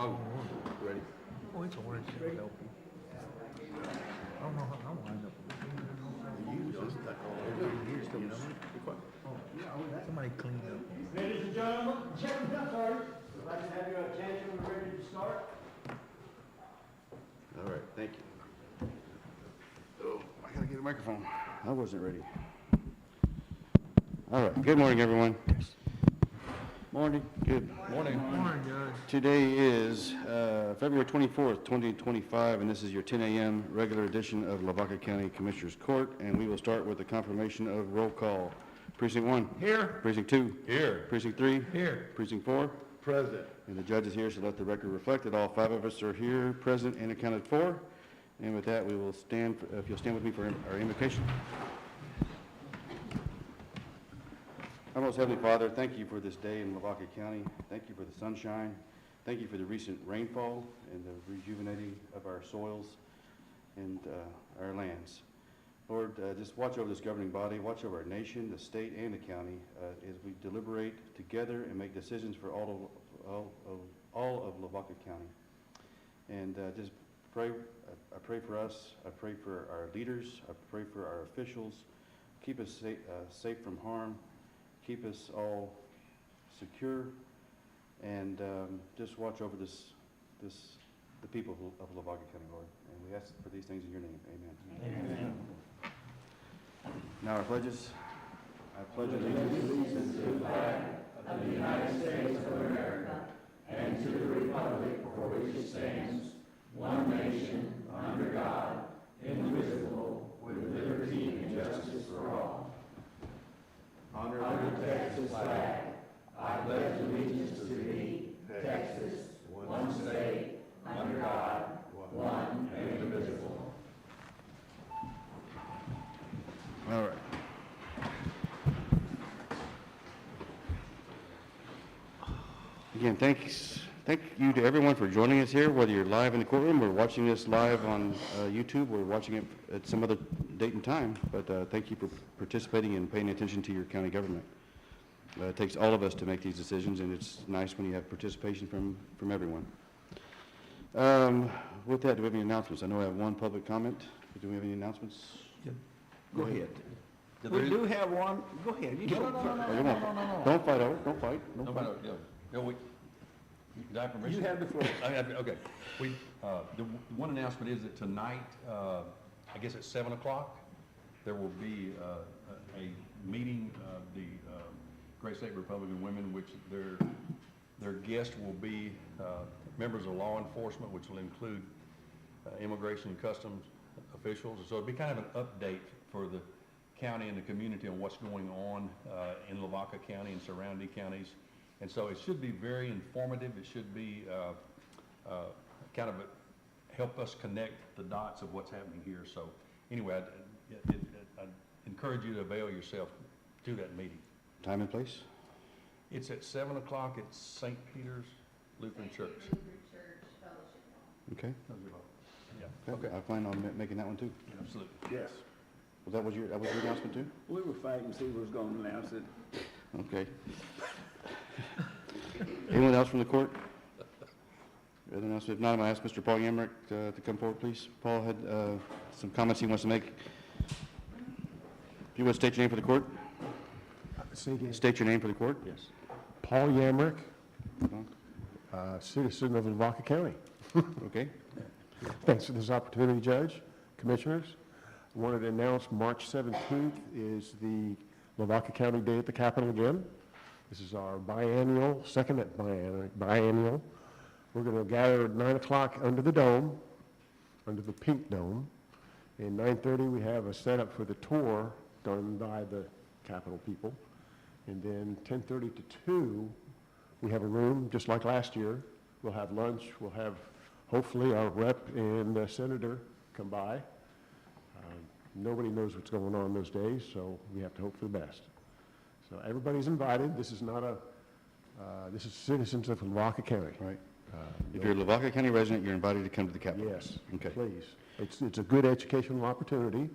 Oh, ready. Oh, it's orange. It'll help you. I don't know how I'm lined up. Somebody cleaned up. Ladies and gentlemen, sorry. I'd like to have your attention. We're ready to start. All right, thank you. Oh, I gotta get a microphone. I wasn't ready. All right, good morning, everyone. Morning. Good morning. Morning, Judge. Today is February 24th, 2025, and this is your 10 a.m. regular edition of Lavaca County Commissioners Court, and we will start with the confirmation of roll call. Precinct 1. Here. Precinct 2. Here. Precinct 3. Here. Precinct 4. Present. And the judge is here, so let the record reflect that all 5 of us are here, present, and accounted for. And with that, we will stand, if you'll stand with me for our invocation. Our most Heavenly Father, thank you for this day in Lavaca County. Thank you for the sunshine. Thank you for the recent rainfall and the rejuvenating of our soils and our lands. Lord, just watch over this governing body, watch over our nation, the state, and the county as we deliberate together and make decisions for all of Lavaca County. And just pray, I pray for us, I pray for our leaders, I pray for our officials. Keep us safe from harm. Keep us all secure, and just watch over the people of Lavaca County, Lord. And we ask for these things in your name. Amen. Amen. Now our pledges. I pledge allegiance To the flag of the United States of America and to the republic for which it stands, one nation, under God, indivisible, with liberty and justice for all. Under the Texas flag, I pledge allegiance to thee, Texas, one state, under God, one and indivisible. All right. Again, thank you to everyone for joining us here, whether you're live in the courtroom or watching this live on YouTube or watching it at some other date and time. But thank you for participating and paying attention to your county government. It takes all of us to make these decisions, and it's nice when you have participation from everyone. With that, do we have any announcements? I know I have one public comment. Do we have any announcements? Go ahead. We do have one. Go ahead. You go first. No. Don't fight over it. Don't fight. Don't fight. Do I have permission? You have the floor. Okay. The one announcement is that tonight, I guess at 7 o'clock, there will be a meeting of the Great State Republican Women, which their guest will be members of law enforcement, which will include immigration and customs officials. So it'll be kind of an update for the county and the community on what's going on in Lavaca County and surrounding counties. And so it should be very informative. It should be kind of help us connect the dots of what's happening here. So anyway, I encourage you to avail yourself to that meeting. Time and place? It's at 7 o'clock at St. Peter's Lutheran Church. Okay. Yeah. Okay. I plan on making that one too. Absolutely. Yes. That was your announcement too? We were fighting to see who was going to announce it. Okay. Anyone else from the court? Other announcement? If not, I'm going to ask Mr. Paul Yamrick to come forward, please. Paul had some comments he wants to make. If you would state your name for the court. Say again. State your name for the court. Yes. Paul Yamrick, citizen of Lavaca County. Okay. Thanks for this opportunity, Judge, Commissioners. I wanted to announce March 17th is the Lavaca County Day at the Capitol again. This is our biennial, second biennial. We're going to gather at 9 o'clock under the dome, under the pink dome. And 9:30 we have a setup for the tour done by the Capitol people. And then 10:30 to 2, we have a room just like last year. We'll have lunch. We'll have hopefully our rep and senator come by. Nobody knows what's going on those days, so we have to hope for the best. So everybody's invited. This is not this is citizens of Lavaca County. Right. If you're a Lavaca County resident, you're invited to come to the Capitol. Yes, Okay. please. It's a good educational opportunity.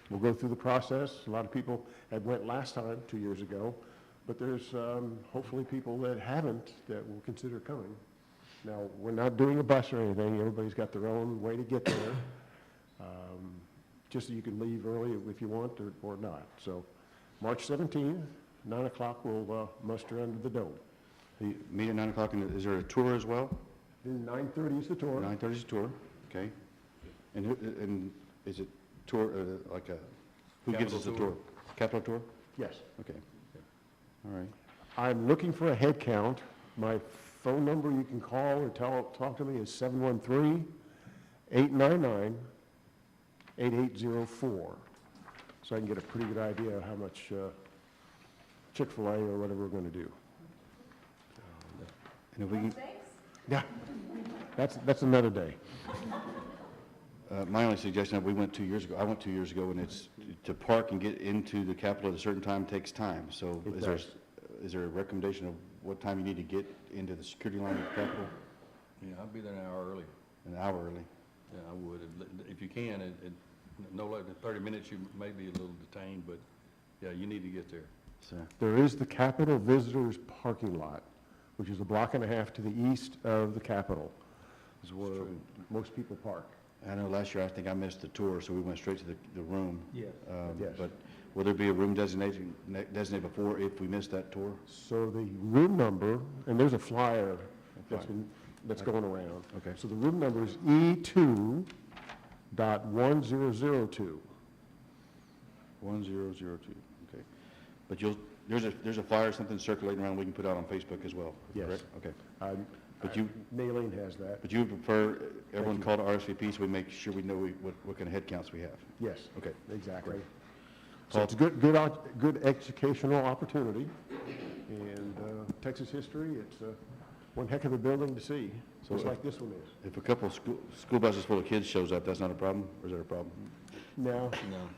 We'll go through the process. A lot of people had went last time, 2 years ago. But there's hopefully people that haven't that will consider coming. Now, we're not doing a bus or anything. Everybody's got their own way to get there. Just so you can leave early if you want or not. So March 17th, 9 o'clock, we'll muster under the dome. You meet at 9 o'clock, and is there a tour as well? Then 9:30 is the tour. 9:30 is a tour, okay. And is it tour, like a, who gives us a Capitol tour? Capitol tour? Yes. Okay. All right. I'm looking for a head count. My phone number you can call or talk to me is 713-899-8804. So I can get a pretty good idea of how much Chick-fil-A or whatever we're going to do. And if we can, Yeah, that's another day. my only suggestion, we went 2 years ago, I went 2 years ago, and it's, to park and get into the Capitol at a certain time takes time. So It is there a recommendation of what time you need to get into the security line at the Capitol? Yeah, I'd be there an hour early. An hour early. Yeah, I would. If you can, no later than 30 minutes, you may be a little detained, but yeah, you need to get there. So, There is the Capitol Visitors Parking Lot, which is a block and a half to the east of the Capitol, is where true. most people park. I know last year, I think I missed the tour, so we went straight to the room. Yes. Yes. But will there be a room designated before if we missed that tour? So the room number, and there's a flyer that's going around. Okay. So the room number is E2.1002. 1002, okay. But there's a flyer, something circulating around we can put out on Facebook as well, Yes. correct? Okay. But you, Maylene has that. but you would prefer everyone you. call to RSVP so we make sure we know what kind of head counts we have? Yes. Okay. Exactly. Paul- So it's a good educational opportunity. And Texas history, it's one heck of a building to see, So just like this one is. If a couple of school buses full of kids shows up, that's not a problem, or is that a problem? Now, No.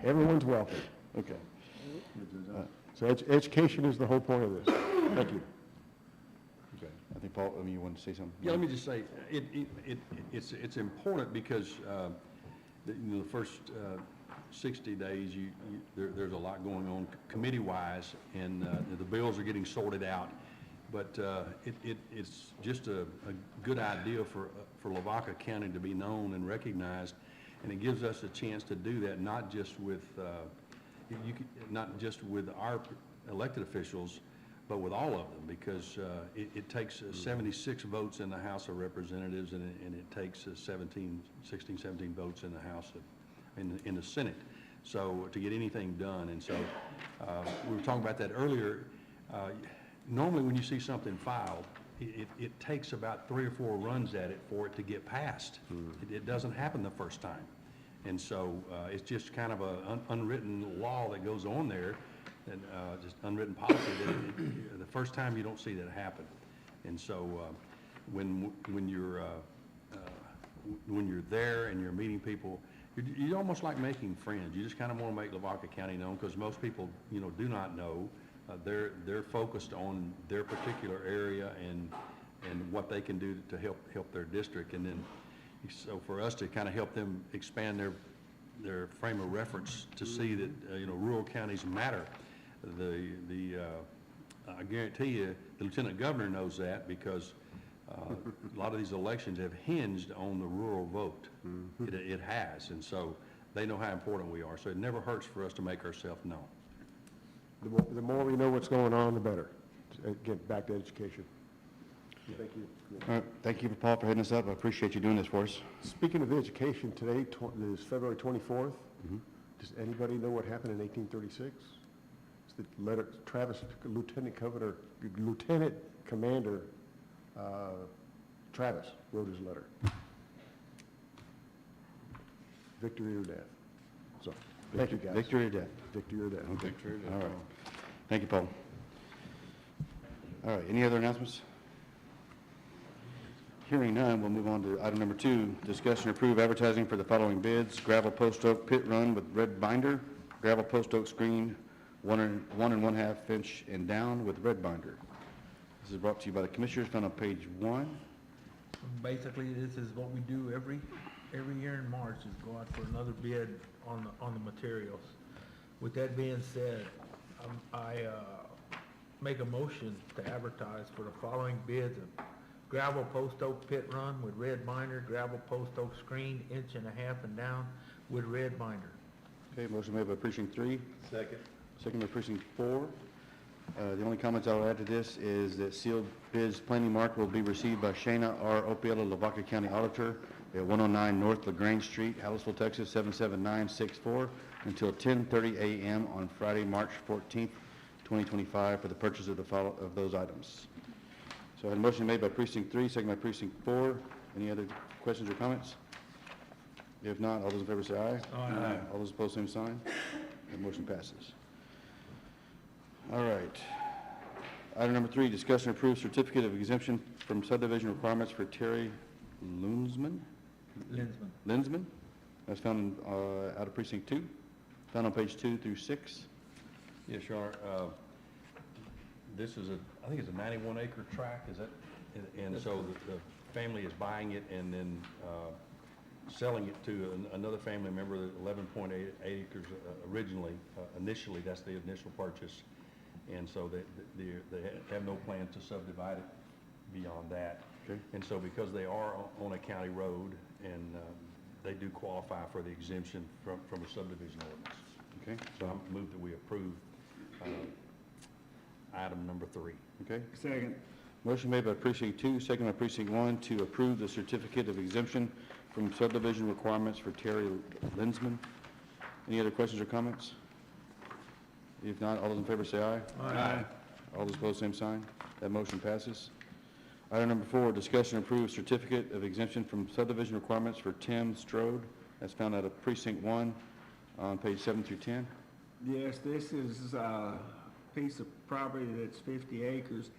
everyone's welcome. Okay. So education is the whole point of this. Thank you. Okay. I think, Paul, you wanted to say something? Yeah, let me just say, it's important because, the first 60 days, there's a lot going on committee-wise, and the bills are getting sorted out. But it's just a good idea for Lavaca County to be known and recognized, and it gives us a chance to do that, not just with our elected officials, but with all of them, because it takes 76 votes in the House of Representatives, and it takes 16, 17 votes in the House in the Senate, so to get anything done. And so we were talking about that earlier. Normally when you see something filed, it takes about 3 or 4 runs at it for it to get passed. It doesn't happen the first time. And so it's just kind of an unwritten law that goes on there, and just unwritten policy that the first time you don't see that happen. And so when you're there and you're meeting people, you're almost like making friends. You just kind of want to make Lavaca County known, because most people, do not know. They're focused on their particular area and what they can do to help their district. And then, so for us to kind of help them expand their frame of reference to see that rural counties matter. I guarantee you, the Lieutenant Governor knows that, because a lot of these elections have hinged on the rural vote. It has, and so they know how important we are. So it never hurts for us to make ourselves known. The more we know what's going on, the better. Get back to education. Thank you. All right, thank you, Paul, for heading us up. I appreciate you doing this for us. Speaking of education, today is February 24th. Does anybody know what happened in 1836? It's the letter, Lieutenant Commander Travis wrote his letter. Victory or death. So, thank you, guys. Victory or death? Victory or death. Okay. All right. Thank you, Paul. All right, any other announcements? Hearing none, we'll move on to item number 2, discuss and approve advertising for the following bids: gravel post oak pit run with red binder, gravel post oak screen 1 1/2 inch and down with red binder. This is brought to you by the Commissioners, found on page 1. Basically, this is what we do every year in March, is go out for another bid on the materials. With that being said, I make a motion to advertise for the following bids of gravel post oak pit run with red binder, gravel post oak screen 1.5 inches and down with red binder. Okay, motion made by precinct 3, Second. second by precinct 4. The only comments I'll add to this is that sealed bids plainly marked will be received by Shayna R. Opiella, Lavaca County Auditor, at 109 North LaGrange Street, Hallettsville, Texas, 77964, until 10:30 a.m. on Friday, March 14th, 2025, for the purchase of of those items. So I had a motion made by precinct 3, second by precinct 4. Any other questions or comments? If not, all those in favor say aye. Aye. All those opposed, same sign. The motion passes. All right. Item number 3, discuss and approve certificate of exemption from subdivision requirements for Terry Lunsman? Linsman? That's found in, out of precinct 2, found on page 2 through 6. Yes, Your Honor. This is I think it's a 91-acre tract, is that? And so the family is buying it and then selling it to another family member, 11.8 acres originally. Initially, that's the initial purchase. And so they have no plan to subdivide it beyond that. Okay. And so because they are on a county road, and they do qualify for the exemption from a subdivision ordinance. Okay, So I move that we approve item number 3. okay. Second. Motion made by precinct 2, second by precinct 1, to approve the certificate of exemption from subdivision requirements for Terry Linsman. Any other questions or comments? If not, all those in favor say aye. Aye. All those opposed, same sign. That motion passes. Item number 4, discussion and approve certificate of exemption from subdivision requirements for Tim Strode. That's found out of precinct 1 on page 7 through 10. Yes, this is a piece of property that's 50 acres,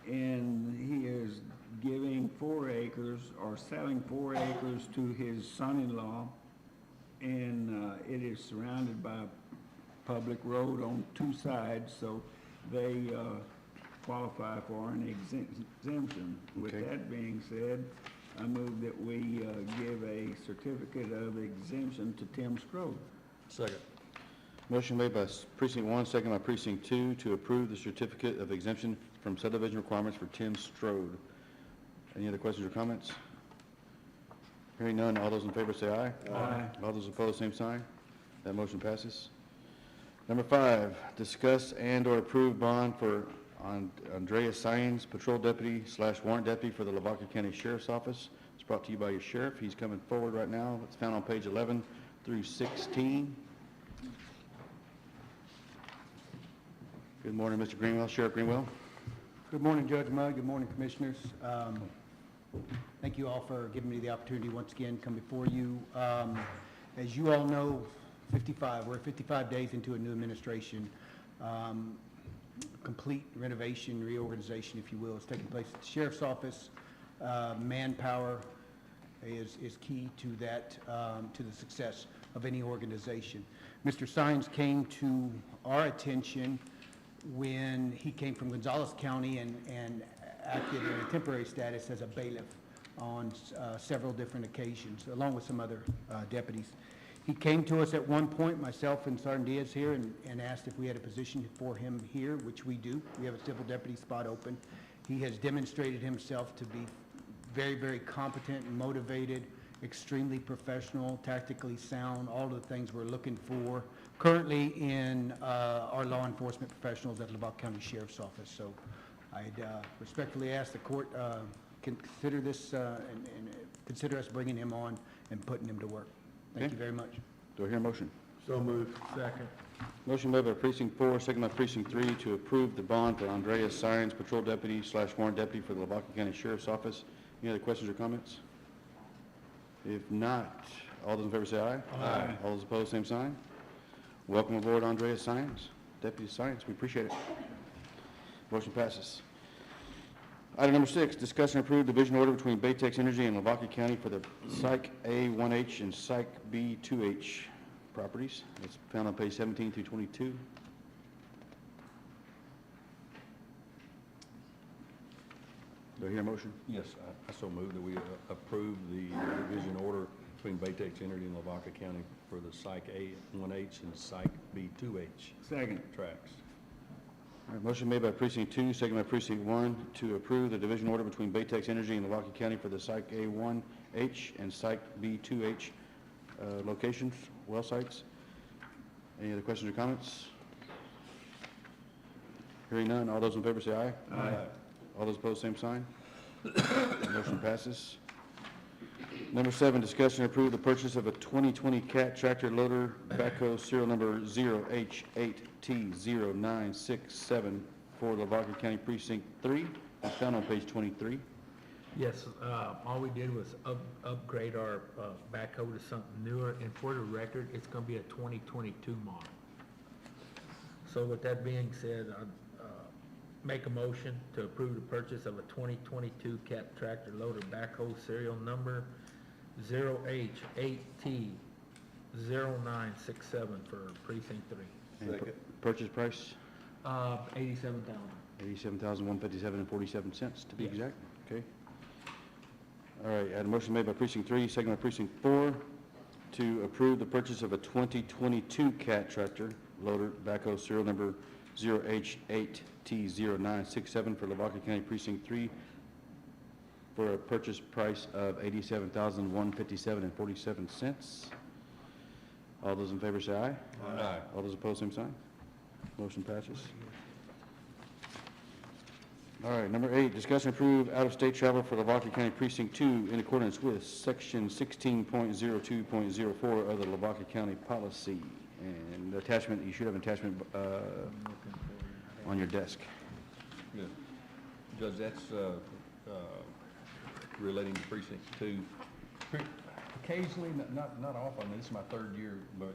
and he is giving 4 acres or selling 4 acres to his son-in-law, and it is surrounded by a public road on 2 sides, so they qualify for an exemption. With Okay. that being said, I move that we give a certificate of exemption to Tim Strode. Second. Motion made by precinct 1, second by precinct 2, to approve the certificate of exemption from subdivision requirements for Tim Strode. Any other questions or comments? Hearing none, all those in favor say aye. Aye. All those opposed, same sign. That motion passes. Number 5, discuss and/or approve bond for Andrea Sines, patrol deputy / warrant deputy for the Lavaca County Sheriff's Office. It's brought to you by your sheriff. He's coming forward right now. It's found on page 11 through 16. Good morning, Mr. Greenwell. Sheriff Greenwell. Good morning, Judge Mudd. Good morning, Commissioners. Thank you all for giving me the opportunity once again to come before you. As you all know, we're 55 days into a new administration. Complete renovation, reorganization, if you will, is taking place at the Sheriff's Office. Manpower is key to that, to the success of any organization. Mr. Sines came to our attention when he came from Gonzales County and acted in a temporary status as a bailiff on several different occasions, along with some other deputies. He came to us at one point, myself and Sergeant Diaz here, and asked if we had a position for him here, which we do. We have a civil deputy spot open. He has demonstrated himself to be very, very competent and motivated, extremely professional, tactically sound, all the things we're looking for currently in our law enforcement professionals at Lavaca County Sheriff's Office. So I'd respectfully ask the court consider this and consider us bringing him on and putting him to work. Thank Okay. you very much. Do I hear a motion? So moved. Second. Motion made by precinct 4, second by precinct 3, to approve the bond for Andrea Sines, patrol deputy / warrant deputy for the Lavaca County Sheriff's Office. Any other questions or comments? If not, all those in favor say aye. Aye. All those opposed, same sign. Welcome aboard, Andrea Sines, Deputy Sines. We appreciate it. Motion passes. Item number 6, discuss and approve division order between Baytex Energy and Lavaca County for the Psych A1H and Psych B2H properties. It's found on page 17 through 22. Do I hear a motion? Yes, I so move that we approve the division order between Baytex Energy and Lavaca County for the Psych A1H and Psych B2H Second. tracks. All right, motion made by precinct 2, second by precinct 1, to approve the division order between Baytex Energy and Lavaca County for the Site A1H and Site B2H locations, well sites. Any other questions or comments? Hearing none, all those in favor say aye. Aye. All those opposed, same sign. Motion passes. Number 7, discussion and approve the purchase of a 2020 Cat tractor loader backhoe serial number 0H8T0967 for Lavaca County Precinct 3. It's found on page 23. Yes, all we did was upgrade our backhoe to something newer, and for the record, it's gonna be a 2022 model. So with that being said, I make a motion to approve the purchase of a 2022 Cat tractor loader backhoe serial number 0H8T0967 for precinct 3. And purchase price, $87,000. $87,157.47 to be Yes. exact. Okay. All right, I had a motion made by precinct 3, second by precinct 4, to approve the purchase of a 2022 Cat tractor loader backhoe serial number 0H8T0967 for Lavaca County Precinct 3 for a purchase price of $87,157.47. All those in favor say aye. Aye. All those opposed, same sign. Motion passes. All right, number 8, discuss and approve out-of-state travel for Lavaca County Precinct 2 in accordance with Section 16.02.04 of the Lavaca County Policy. And the attachment, you should have an attachment on your desk. Yeah. Judge, that's relating to precinct 2. Occasionally, not often, this is my 3rd year, but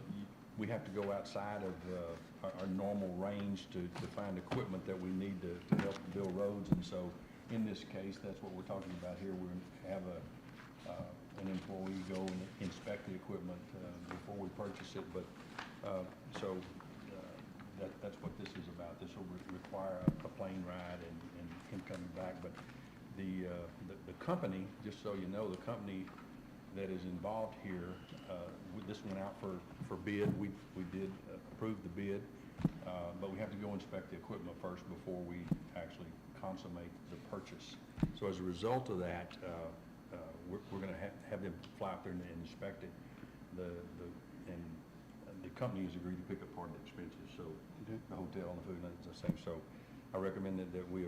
we have to go outside of our normal range to find equipment that we need to help build roads. And so in this case, that's what we're talking about here. We're going to have an employee go and inspect the equipment before we purchase it. But that's what this is about. This will require a plane ride and him coming back. But the company, just so you know, the company that is involved here, this went out for bid. We did approve the bid, but we have to go inspect the equipment first before we actually consummate the purchase. So as a result of that, we're going to have them fly out there and inspect it. And the company has agreed to pick up part of the expenses, so Okay. the hotel and the food and the same. So I recommend that we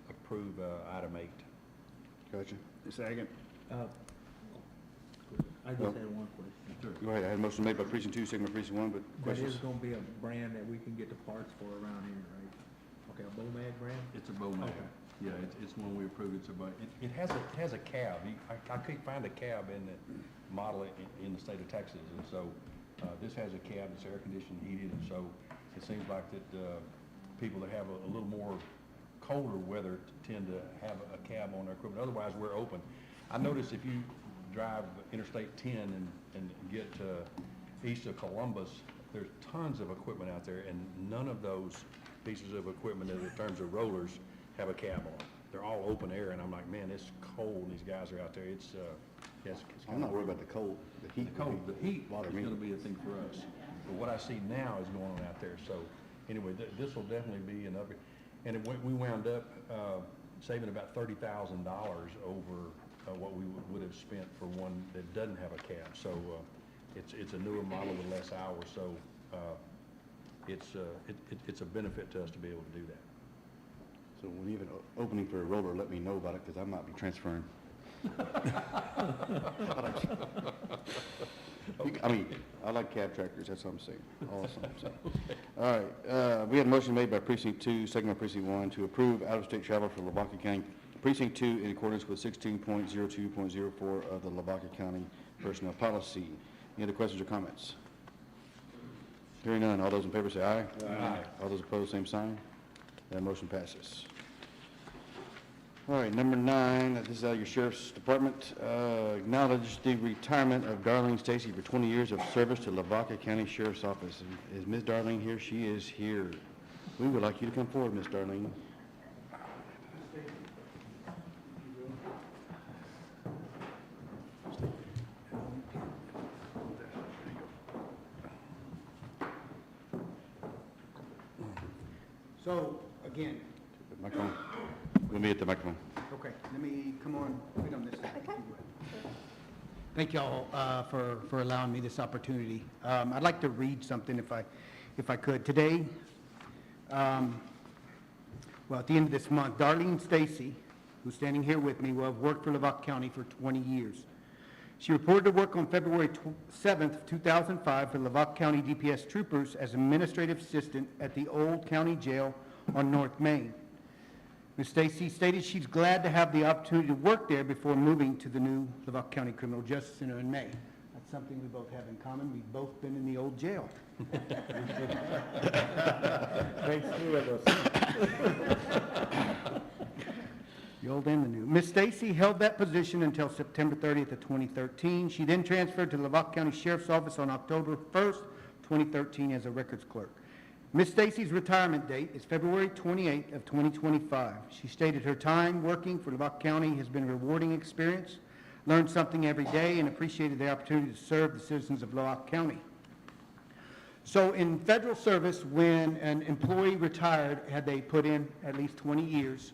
approve item 8. Gotcha. Second. I just had one question. Go ahead. I had a motion made by precinct 2, second by precinct 1, but That is questions? gonna be a brand that we can get the parts for around here, right? Okay, a Bomag brand? It's a Bomag. Okay. Yeah, it's one we approved. It's it has a cab. I couldn't find a cab in the model in the state of Texas, and so this has a cab. It's air conditioned, heated, and so it seems like that people that have a little more colder weather tend to have a cab on their equipment. Otherwise, we're open. I noticed if you drive Interstate 10 and get east of Columbus, there's tons of equipment out there, and none of those pieces of equipment in terms of rollers have a cab on. They're all open air, and I'm like, man, it's cold, and these guys are out there. It's I'm not worried about the cold, the heat. the cold. The heat is bother me. going to be a thing for us. But what I see now is going on out there. So anyway, this will definitely be an upgrade. And we wound up saving about $30,000 over what we would have spent for one that doesn't have a cab. So it's a newer model with less hours. So it's a benefit to us to be able to do that. So when you have an opening for a roller, let me know about it, because I might be transferring. I mean, I like cab tractors, that's what I'm saying. Awesome. So. All right, we had a motion made by precinct 2, second by precinct 1, to approve out-of-state travel for Lavaca County Precinct 2 in accordance with 16.02.04 of the Lavaca County Personnel Policy. Any other questions or comments? Hearing none, all those in favor say aye. Aye. All those opposed, same sign. That motion passes. All right, number 9, this is out of your Sheriff's Department. Acknowledge the retirement of Darlene Stacy for 20 years of service to Lavaca County Sheriff's Office. Is Ms. Darlene here? She is here. We would like you to come forward, Ms. Darlene. So, again, The microphone. We'll be at the microphone. okay, let me come on, wait on this side. if you would. Thank y'all for allowing me this opportunity. I'd like to read something if I could. Today, well, at the end of this month, Darlene Stacy, who's standing here with me, will have worked for Lavaca County for 20 years. She reported to work on February 7th, 2005 for Lavaca County DPS troopers as administrative assistant at the Old County Jail on North Main. Ms. Stacy stated she's glad to have the opportunity to work there before moving to the new Lavaca County Criminal Justice Center in May. That's something we both have in common. We've both been in the old jail. Thanks, three of us. The old and the new. Ms. Stacy held that position until September 30th of 2013. She then transferred to Lavaca County Sheriff's Office on October 1st, 2013 as a records clerk. Ms. Stacy's retirement date is February 28th of 2025. She stated her time working for Lavaca County has been a rewarding experience, learned something every day, and appreciated the opportunity to serve the citizens of Lavaca County. So in federal service, when an employee retired, had they put in at least 20 years,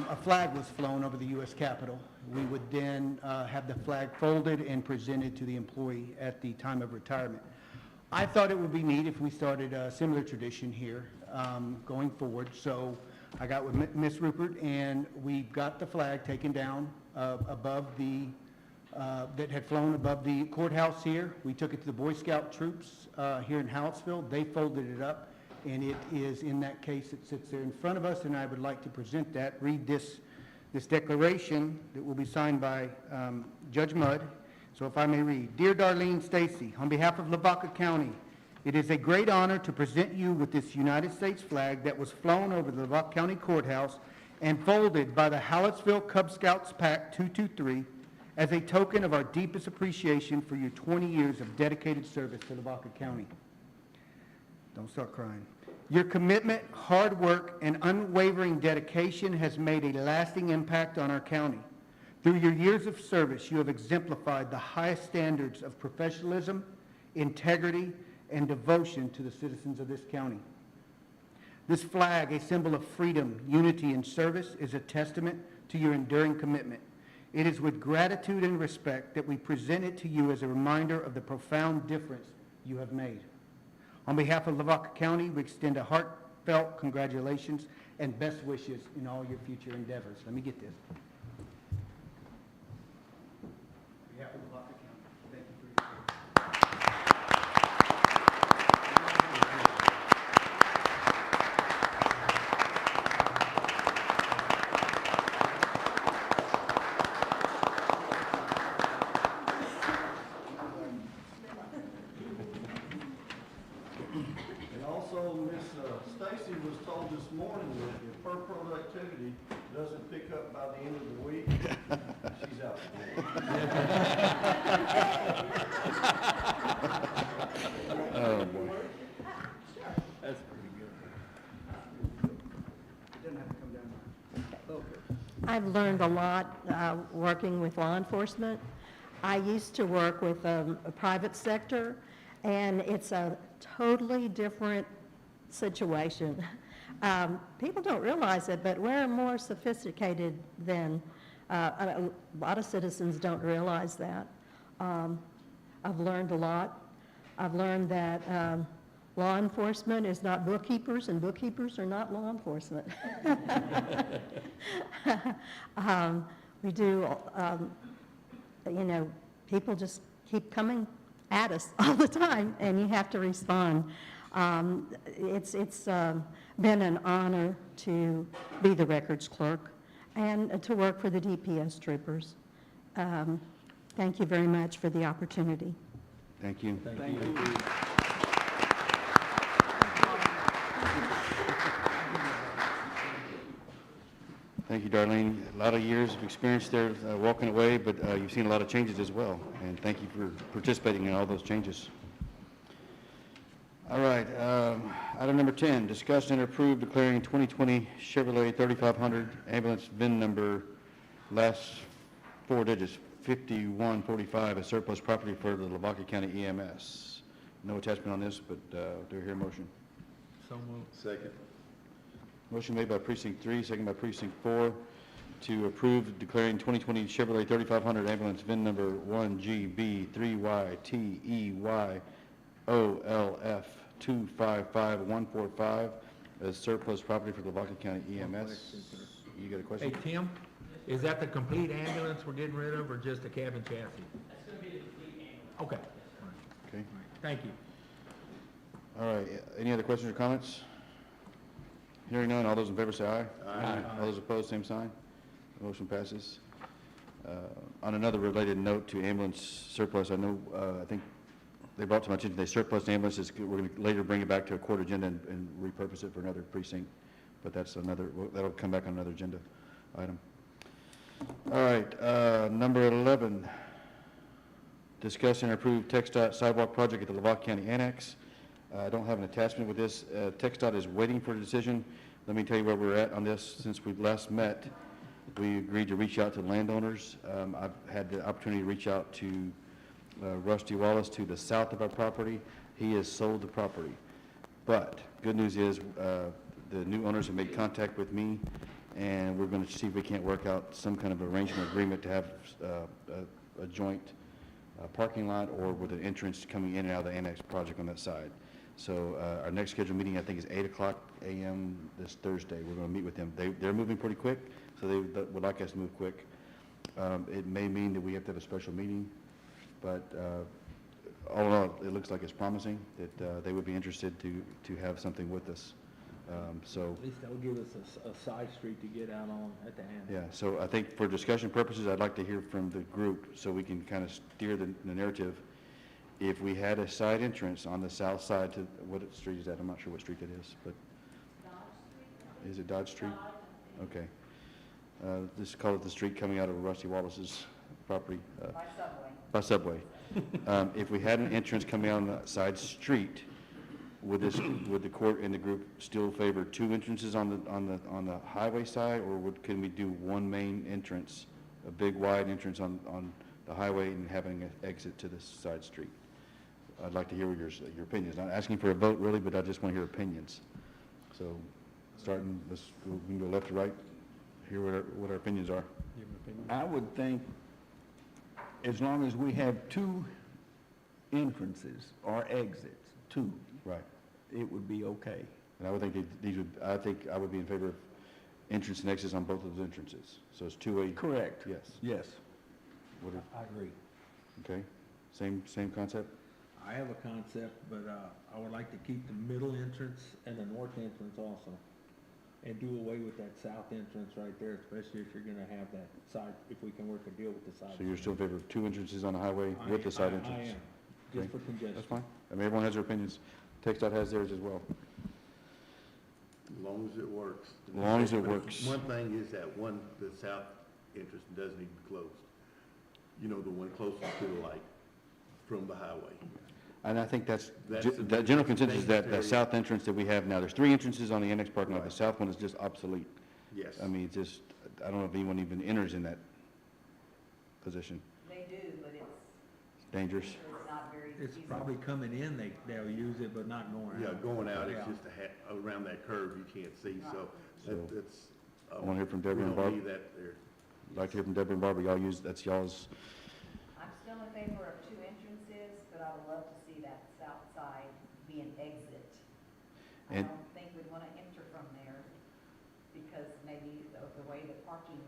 a flag was flown over the U.S. Capitol. We would then have the flag folded and presented to the employee at the time of retirement. I thought it would be neat if we started a similar tradition here going forward. So I got with Ms. Rupert, and we got the flag taken down above the, that had flown above the courthouse here. We took it to the Boy Scout troops here in Hallettsville. They folded it up, and it is in that case that sits there in front of us, and I would like to present that, read this declaration that will be signed by Judge Mudd. So if I may read, Dear Darlene Stacy, on behalf of Lavaca County, it is a great honor to present you with this United States flag that was flown over the Lavaca County Courthouse and folded by the Hallettsville Cub Scouts Pack 223 as a token of our deepest appreciation for your 20 years of dedicated service to Lavaca County. Don't start crying. Your commitment, hard work, and unwavering dedication has made a lasting impact on our county. Through your years of service, you have exemplified the highest standards of professionalism, integrity, and devotion to the citizens of this county. This flag, a symbol of freedom, unity, and service, is a testament to your enduring commitment. It is with gratitude and respect that we present it to you as a reminder of the profound difference you have made. On behalf of Lavaca County, we extend a heartfelt congratulations and best wishes in all your future endeavors. Let me get this. On behalf of Lavaca County, thank you for your service. And also, Miss Stacy was told this morning that if her productivity doesn't pick up by the end of the week, she's out the door. Oh, boy. That's pretty good. It doesn't have to come down. Okay. I've learned a lot working with law enforcement. I used to work with a private sector, and it's a totally different situation. People don't realize it, but we're more sophisticated than a lot of citizens don't realize that. I've learned a lot. I've learned that law enforcement is not bookkeepers, and bookkeepers are not law enforcement. We do, you know, people just keep coming at us all the time, and you have to respond. It's been an honor to be the records clerk and to work for the DPS troopers. Thank you very much for the opportunity. Thank you. Thank you. Thank you, Darlene. A lot of years of experience there walking away, but you've seen a lot of changes as well, and thank you for participating in all those changes. All right, item number 10, discuss and approve declaring 2020 Chevrolet 3500 ambulance VIN number, last four digits, 5145, as surplus property for the Lavaca County EMS. No attachment on this, but do I hear a motion? So moved. Second. Motion made by precinct 3, second by precinct 4, to approve declaring 2020 Chevrolet 3500 ambulance VIN number 1GB3YTEYOLF255145 as surplus property for the Lavaca County EMS. You got a Hey, question? Tim, is that the complete ambulance we're getting rid of, or just a cabin chassis? That's gonna be the complete ambulance. Okay, Okay. thank you. All right, any other questions or comments? Hearing none, all those in favor say aye. Aye. All those opposed, same sign. Motion passes. On another related note to ambulance surplus, I know, I think they brought to my attention, they surplus ambulances, we're going to later bring it back to a court agenda and repurpose it for another precinct, but that's another, that'll come back on another agenda item. All right, number 11, discuss and approve TxDOT sidewalk project at the Lavaca County Annex. I don't have an attachment with this. TxDOT is waiting for a decision. Let me tell you where we're at on this. Since we last met, we agreed to reach out to landowners. I've had the opportunity to reach out to Rusty Wallace to the south of our property. He has sold the property. But good news is the new owners have made contact with me, and we're going to see if we can't work out some kind of arrangement agreement to have a joint parking lot or with an entrance coming in and out of the annex project on that side. So our next scheduled meeting, I think, is 8:00 a.m. this Thursday. We're going to meet with them. They're moving pretty quick, so they would like us to move quick. It may mean that we have to have a special meeting, but all in all, it looks like it's promising that they would be interested to have something with us. So, At least that'll give us a side street to get out on at the end. yeah, so I think for discussion purposes, I'd like to hear from the group so we can kind of steer the narrative. If we had a side entrance on the south side to, what street is that? I'm not sure what street that is, but. Is it Dodge Street? Okay. Just call it the street coming out of Rusty Wallace's property. By Subway. If we had an entrance coming out on the side street, would the court and the group still favor two entrances on the highway side, or can we do one main entrance, a big wide entrance on the highway and having an exit to the side street? I'd like to hear your opinions. Not asking for a vote really, but I just want to hear opinions. So, starting, we can go left to right, hear what our opinions are. I would think as long as we have two entrances or exits, two, Right. it would be okay. And I would think I think I would be in favor of entrance and exits on both of those entrances. So it's two-way. Correct. Yes. Yes. What I agree. okay. Same concept? I have a concept, but I would like to keep the middle entrance and the north entrance also. And do away with that south entrance right there, especially if you're gonna have that side, if we can work a deal with the side. So you're still in favor of two entrances on the highway with the side entrance? I am, Okay. just for congestion. That's fine. I mean, everyone has their opinions. TxDOT has theirs as well. As long as it works. As long as it works. One thing is that the south entrance does need to be closed. You know, the one closest to the light from the highway. And I think that's, That's the the general consensus is that the biggest south entrance that we have now, there's three entrances on the annex parking lot. The Right. south one is just obsolete. Yes. I mean, it's just, I don't know if anyone even enters in that position. They do, but Dangerous. it's not very It's feasible. probably coming in, they'll use it, but not going out. Yeah, going out, it's Yeah. just around that curve you can't see, so So, it's. I wanna hear from Deborah and We Barb. don't need that there. I'd like to hear from Deborah and Barbara. That's y'all's, I'm still in favor of two entrances, but I would love to see that south side be an exit. I And- don't think we'd want to enter from there because maybe of the way the parking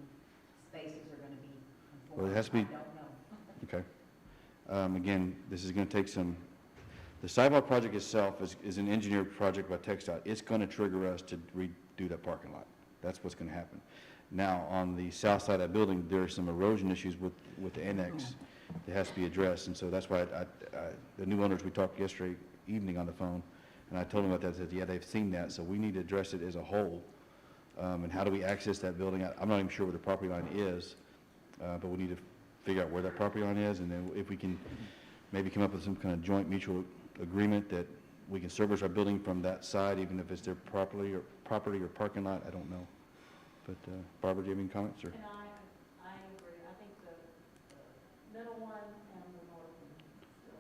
spaces are going to be conformed. Well, it has to be- I don't know. okay. Again, this is gonna take some, the sidewalk project itself is an engineered project by TxDOT. It's gonna trigger us to redo that parking lot. That's what's gonna happen. Now, on the south side of that building, there are some erosion issues with the annex that has to be addressed, and so that's why the new owners, we talked yesterday evening on the phone, and I told them about that, I said, yeah, they've seen that, so we need to address it as a whole. And how do we access that building? I'm not even sure where the property line is, but we need to figure out where that property line is, and then if we can maybe come up with some kind of joint mutual agreement that we can service our building from that side, even if it's their property or parking lot, I don't know. But Barbara, do you have any comments, or? And I agree. I think the middle one and the north one,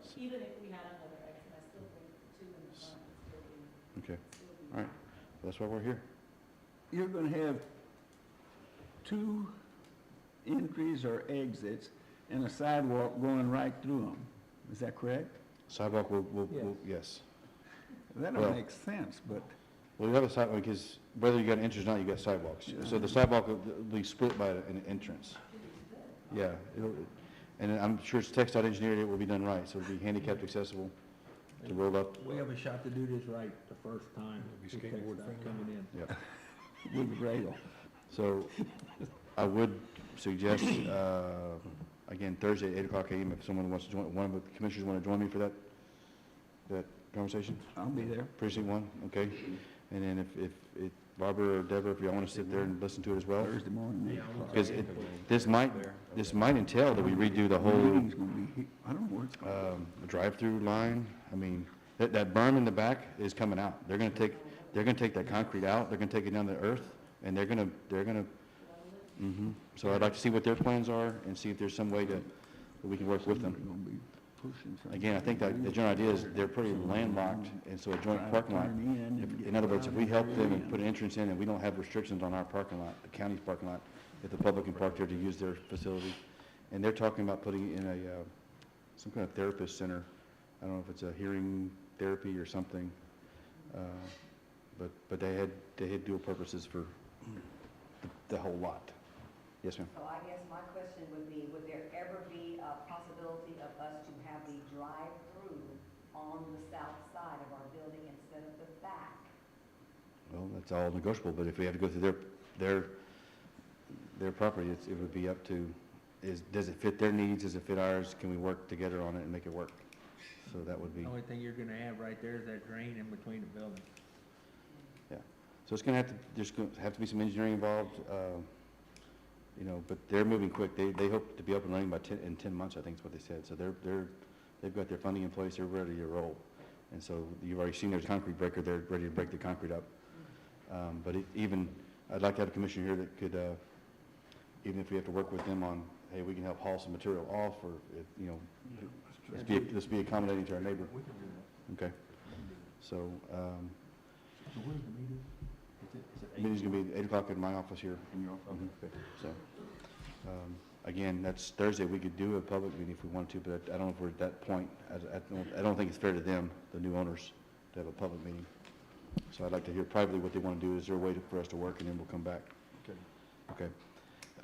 still, even if we had another exit, I still think the two in the front would still be. Okay, still be- all right, that's why we're here. you're gonna have two entries or exits and a sidewalk going right through them. Is that correct? Sidewalk yes. That Well- don't make sense, but Well, you have a sidewalk, because whether you got an entrance or not, you got sidewalks. So the sidewalk will be split by an entrance. Yeah, and I'm sure it's text engineered, it will be done right, so it'll be handicapped accessible to roll up. We have a shot to do this right the first time. Be with skateboard TxDOT coming in. Yep. with rail. So I would suggest, again, Thursday at 8:00 a.m., if someone wants to join, one of the commissioners want to join me for that conversation? I'll be there. Precinct 1, okay? And then if Barbara or Deborah, if y'all want to sit there and listen to it as well? Thursday morning, 8 o'clock. Because this might entail that we redo the whole Meeting's gonna be, I don't know where it's going. drive-through line. I mean, that berm in the back is coming out. They're gonna take that concrete out, they're gonna take it down to the earth, and they're gonna, so I'd like to see what their plans are and see if there's some way that we can work with them. We're gonna be pushing something. Again, I think that the general idea is they're pretty landlocked, and so a joint parking lot, Turn in and get in other words, if we around help there them and and- put an entrance in and we don't have restrictions on our parking lot, the county's parking lot, if the public can park there to use their facility, and they're talking about putting in some kind of therapist center. I don't know if it's a hearing therapy or something, but they had dual purposes for the whole lot. Yes, ma'am. So I guess my question would be, would there ever be a possibility of us to have the drive-through on the south side of our building instead of the back? Well, that's all negotiable, but if we have to go through their property, it would be up to, does it fit their needs, does it fit ours, can we work together on it and make it work? So that would be, The only thing you're gonna have right there is that drain in between the buildings. yeah. So it's gonna there's gonna have to be some engineering involved, but they're moving quick. They hope to be up and running in 10 months, I think is what they said. So they've got their funding in place, they're ready to roll. And so you've already seen there's a concrete breaker, they're ready to break the concrete up. But I'd like to have a commissioner here that could, even if we have to work with them on, hey, we can help haul some material off, or, let's be accommodating to our neighbor. We can do that. Okay? So, So where's the meeting? Is it meeting's gonna be at 8:00 in my office here. In your office. Okay. So, again, that's Thursday, we could do a public meeting if we wanted to, but I don't know if we're at that point. I don't think it's fair to them, the new owners, to have a public meeting. So I'd like to hear privately what they want to do. Is there a way for us to work, and then we'll come back? Okay.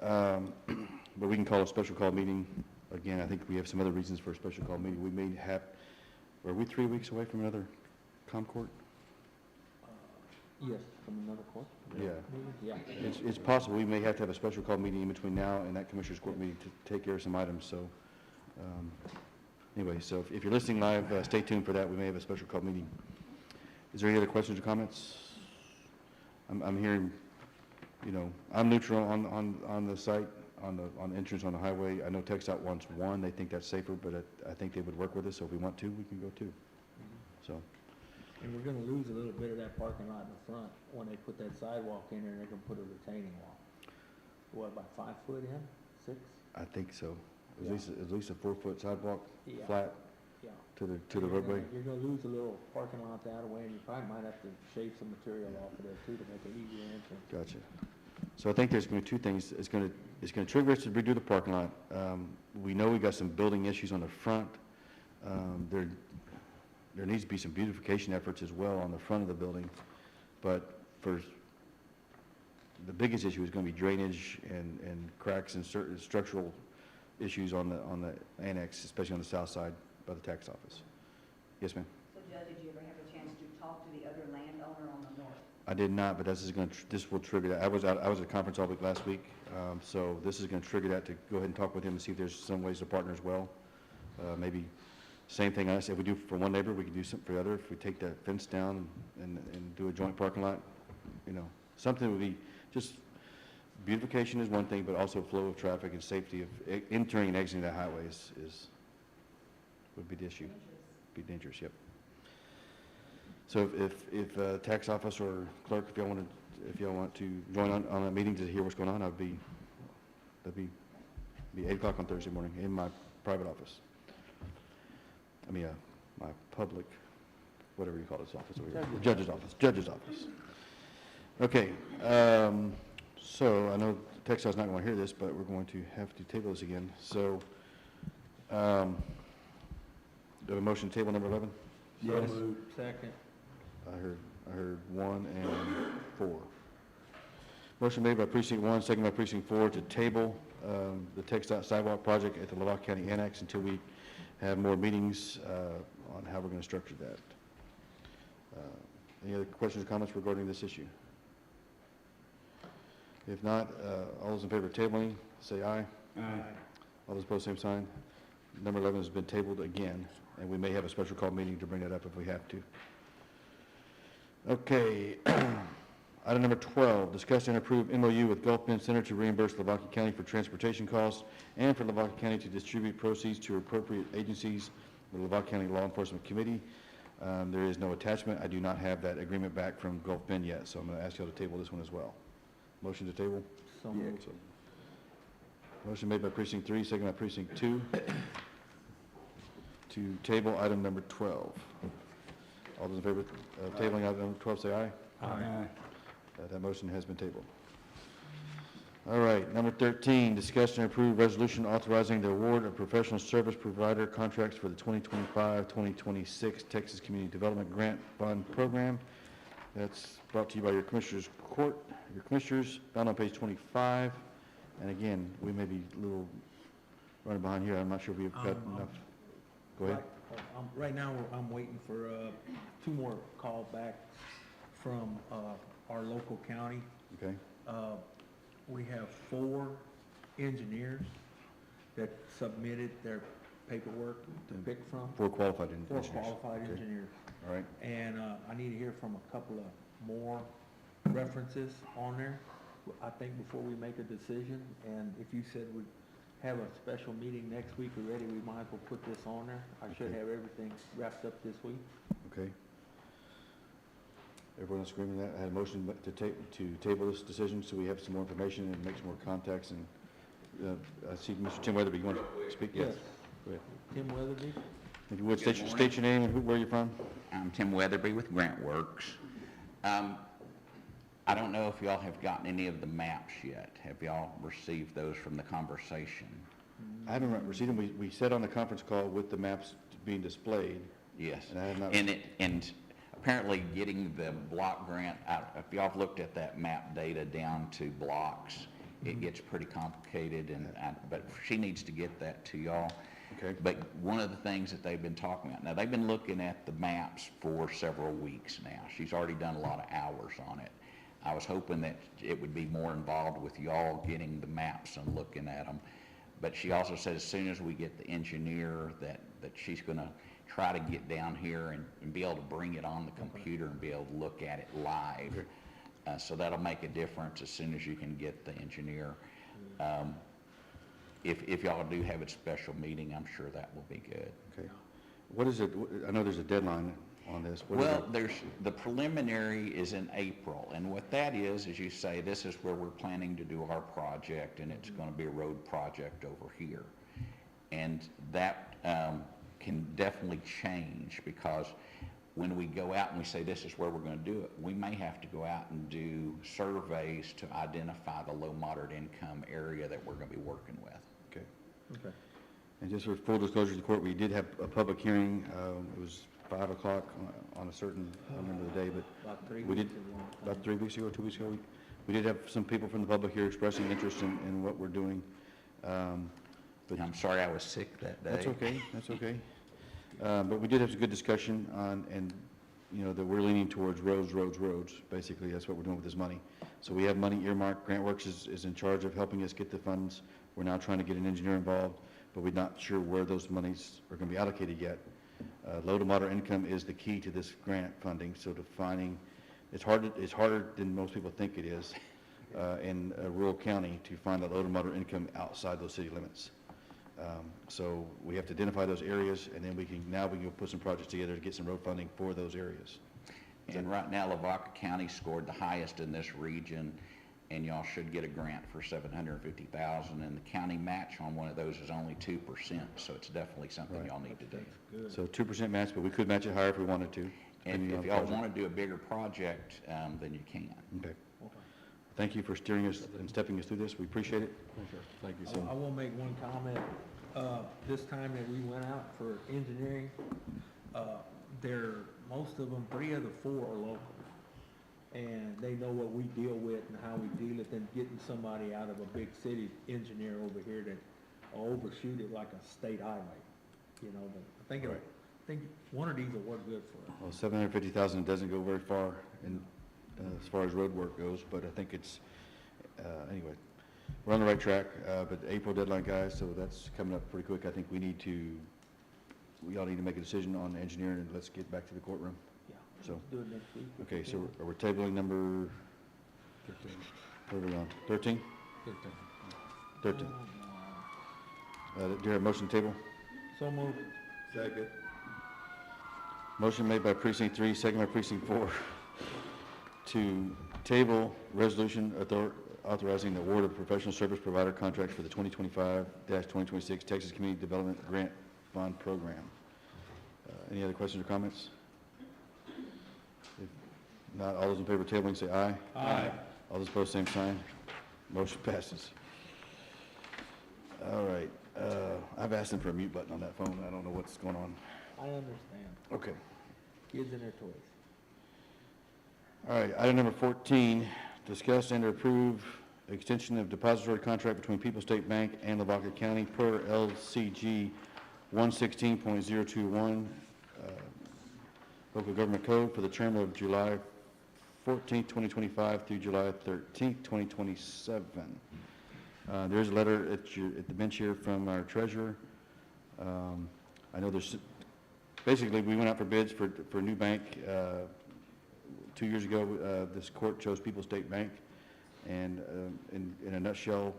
But we can call a special call meeting. Again, I think we have some other reasons for a special call meeting. We may have, are we 3 weeks away from another ComCourt? Yes, from another court? Yeah. Yeah. It's possible. We may have to have a special call meeting in between now and that Commissioners Court meeting to take care of some items, so, anyway, so if you're listening live, stay tuned for that. We may have a special call meeting. Is there any other questions or comments? I'm hearing, I'm neutral on the site, on the entrance on the highway. I know TxDOT wants one. They think that's safer, but I think they would work with us, so if we want to, we can go too. So, And we're gonna lose a little bit of that parking lot in the front when they put that sidewalk in there, they're gonna put a retaining wall. What, about 5 foot in, 6? I think so. Yeah. At least a 4-foot sidewalk, Yeah. flat Yeah. to the roadway. You're gonna lose a little parking lot that way, and you probably might have to shave some material off of there too to make it easier entrance. Gotcha. So I think there's going to be two things. It's going to trigger us to redo the parking lot. We know we got some building issues on the front. There needs to be some beautification efforts as well on the front of the building. But the biggest issue is going to be drainage and cracks and certain structural issues on the annex, especially on the south side by the tax office. Yes, ma'am? So Judge, did you ever have a chance to talk to the other landowner on the north? I did not, but this will trigger that. I was at a conference all week last week, so this is going to trigger that to go ahead and talk with him and see if there's some ways to partner as well. Maybe same thing if we do for one neighbor, we can do something for the other. If we take that fence down and do a joint parking lot, something would be just beautification is one thing, but also flow of traffic and safety of entering and exiting that highway would be the issue. Be dangerous, yep. So if tax office or clerk, if y'all want to join on a meeting to hear what's going on, that'd be 8 o'clock on Thursday morning in my private office. I mean, my public, whatever you call this office over here, judge's office. Okay, so I know Textile's not going to hear this, but we're going to have to table this again. So, do I have a motion to table number 11? Yes. Second. I heard 1 and 4. Motion made by precinct 1, second by precinct 4 to table the Textile Sidewalk project at the Lavaca County Annex until we have more meetings on how we're going to structure that. Any other questions or comments regarding this issue? If not, all those in favor of tabling, say aye. Aye. All those opposed, same sign. Number 11 has been tabled again, and we may have a special call meeting to bring that up if we have to. Okay, item number 12, discuss and approve MOU with Gulf Bend Center to reimburse Lavaca County for transportation costs and for Lavaca County to distribute proceeds to appropriate agencies, the Lavaca County Law Enforcement Committee. There is no attachment. I do not have that agreement back from Gulf Bend yet, so I'm going to ask you all to table this one as well. Motion to table? So moved. Motion made by precinct 3, second by precinct 2 to table item number 12. All those in favor of tabling item number 12, say aye. Aye. That motion has been tabled. All right, number 13, discuss and approve resolution authorizing the award of professional service provider contracts for the 2025-2026 Texas Community Development Grant Fund Program. That's brought to you by your Commissioners Court, your Commissioners, found on page 25. And again, we may be a little running behind here. I'm not sure if we've got enough. Go ahead. Right now, I'm waiting for 2 more callbacks from our local county. Okay, We have 4 engineers that submitted their paperwork to pick from. 4 qualified 4 engineers. qualified Okay. engineers. All right, And I need to hear from a couple of more references on there, I think, before we make a decision. And if you said we'd have a special meeting next week already, we might as well put this on there. I should Okay. have everything wrapped up this week. okay. Everyone's agreeing with that? I had a motion to table this decision so we have some more information and make some more contacts. And I see Mr. Tim Weatherby, you want to speak? Yes. Go ahead. Tim Weatherby? If you would, Good state your name and where you're from. I'm Tim Weatherby with GrantWorks. I don't know if y'all have gotten any of the maps yet. Have y'all received those from the conversation? I haven't received them. We said on the conference call with the maps being displayed. Yes. And I have not. And apparently getting the block grant out, if y'all have looked at that map data down to blocks, it gets pretty complicated, but she needs to get that to y'all. Okay. But one of the things that they've been talking about, now they've been looking at the maps for several weeks now. She's already done a lot of hours on it. I was hoping that it would be more involved with y'all getting the maps and looking at them. But she also said as soon as we get the engineer that she's gonna try to get down here and be able to bring it on the computer and be able to look at it live. So that'll make a difference as soon as you can get the engineer. If y'all do have a special meeting, I'm sure that will be good. Okay. What is it? I know there's a deadline on this. What is Well, it? there's, the preliminary is in April, and what that is you say, this is where we're planning to do our project, and it's gonna be a road project over here. And that can definitely change, because when we go out and we say this is where we're gonna do it, we may have to go out and do surveys to identify the low moderate income area that we're gonna be working with. Okay. Okay. And just for full disclosure to the court, we did have a public hearing. It was 5 o'clock on a certain, I don't remember the day, but About 3 we did, weeks ago. about 3 weeks ago, 2 weeks ago, we did have some people from the public here expressing interest in what we're doing. But I'm sorry I was sick that day. that's okay, that's okay. But we did have some good discussion on, and, you know, that we're leaning towards roads. Basically, that's what we're doing with this money. So we have money earmarked. GrantWorks is in charge of helping us get the funds. We're now trying to get an engineer involved, but we're not sure where those monies are going to be allocated yet. Low to moderate income is the key to this grant funding, so defining, it's harder than most people think it is in a rural county to find that low to moderate income outside those city limits. So we have to identify those areas, and then we can go put some projects together to get some road funding for those areas. And right now, Lavaca County scored the highest in this region, and y'all should get a grant for $750,000, and the county match on one of those is only 2%, so it's definitely something y'all need to do. So 2% match, but we could match it higher if we wanted to. And Depending if on y'all project. want to do a bigger project, then you can. Okay. Thank you for steering us and stepping us through this. We appreciate it. Thank you. I will make one comment. This time that we went out for engineering, most of them, 3 of the 4 are local. And they know what we deal with and how we deal with them, getting somebody out of a big city engineer over here that will overshoot it like a state highway, you know, but I think one of these will work good for us. Well, 750,000 doesn't go very far in, as far as road work goes, but I think it's, anyway, we're on the right track, but April deadline, guys, so that's coming up pretty quick. I think we all need to make a decision on engineering, and let's get back to the courtroom. Yeah, So, let's do it next week. Okay, so are we tabling number, 13. what are we on, 13? 13. Do you have a motion to table? So moved. Second. Motion made by precinct 3, second by precinct 4, to table resolution authorizing the award of professional service provider contracts for the 2025-2026 Texas Community Development Grant Fund Program. Any other questions or comments? If not, all those in favor of tabling say aye. Aye. All those opposed, same sign. Motion passes. All right, I've asked them for a mute button on that phone. I don't know what's going on. I understand. Okay. Kids and their toys. All right, item number 14, discuss and approve extension of depository contract between People's State Bank and Lavaca County per LCG 116.021, Local Government Code for the term of July 14th, 2025 through July 13th, 2027. There's a letter at the bench here from our treasurer. I know basically, we went out for bids for a new bank 2 years ago. This court chose People's State Bank, and in a nutshell,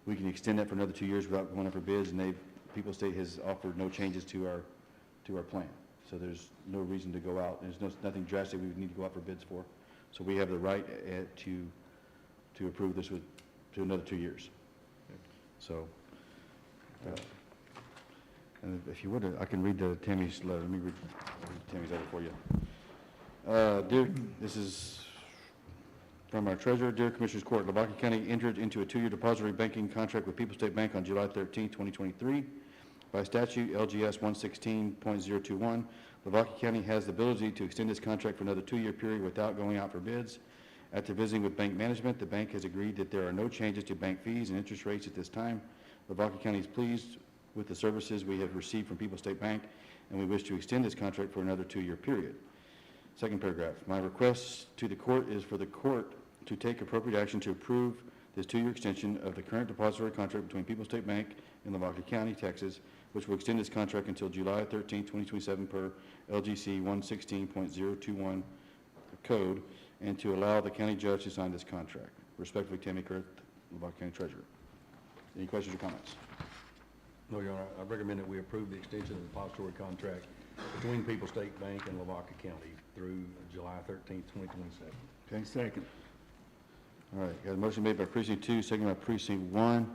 we can extend that for another 2 years without going out for bids, and People's State has offered no changes to our plan. So there's no reason to go out. There's nothing drastic we would need to go out for bids for. So we have the right to approve this to another 2 years. So, and if you would, I can read Tammy's letter. Let me read Tammy's letter for you. This is from our treasurer. Dear Commissioners Court, Lavaca County entered into a 2-year depository banking contract with People's State Bank on July 13, 2023. By statute, LGS 116.021, Lavaca County has the ability to extend this contract for another 2-year period without going out for bids. After visiting with bank management, the bank has agreed that there are no changes to bank fees and interest rates at this time. Lavaca County is pleased with the services we have received from People's State Bank, and we wish to extend this contract for another 2-year period. Second paragraph, my request to the court is for the court to take appropriate action to approve this 2-year extension of the current depository contract between People's State Bank and Lavaca County, Texas, which will extend this contract until July 13, 2027 per LGC 116.021 code, and to allow the county judge to sign this contract. Respectfully, Tammy Kurth, Lavaca County Treasurer. Any questions or comments? No, Your Honor, I recommend that we approve the extension of the depository contract between People's State Bank and Lavaca County through July 13th, 2027. Okay. Second. All right, got a motion made by precinct 2, second by precinct 1,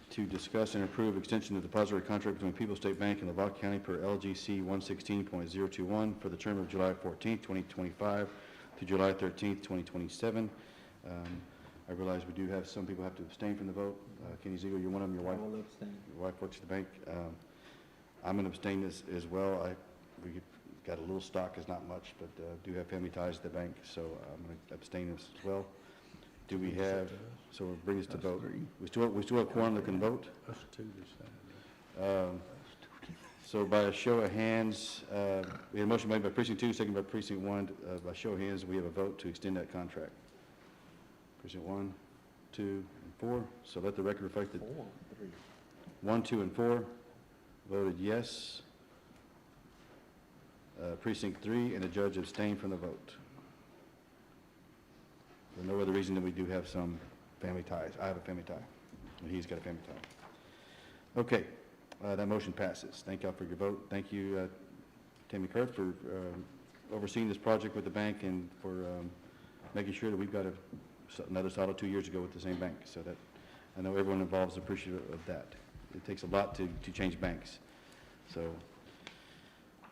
to discuss and approve extension of the depository contract between People's State Bank and Lavaca County per LGC 116.021 for the term of July 14th, 2025 to July 13th, 2027. I realize we do have some people have to abstain from the vote. Kenny Ziegler, you're one of them, your I wife? will abstain. Your wife works at the bank. I'm going to abstain as well. We got a little stock, is not much, but do have family ties to the bank, so I'm going to abstain as well. Do we have, so we'll bring us to vote. We still have quorum that can vote. Us two this So by a show of hands, we had a motion made by precinct 2, second by precinct 1. By show of hands, we have a vote to extend that contract. Precinct 1, 2, and 4. So let the record reflect that 4, 3. 1, 2, and 4 voted yes. Precinct 3 and the judge abstained from the vote. For no other reason than we do have some family ties. I have a family tie, and he's got a family tie. Okay, that motion passes. Thank y'all for your vote. Thank you, Tammy Kurth, for overseeing this project with the bank and for making sure that we've got another solid 2 years ago with the same bank. So that I know everyone involved is appreciative of that. It takes a lot to change banks. So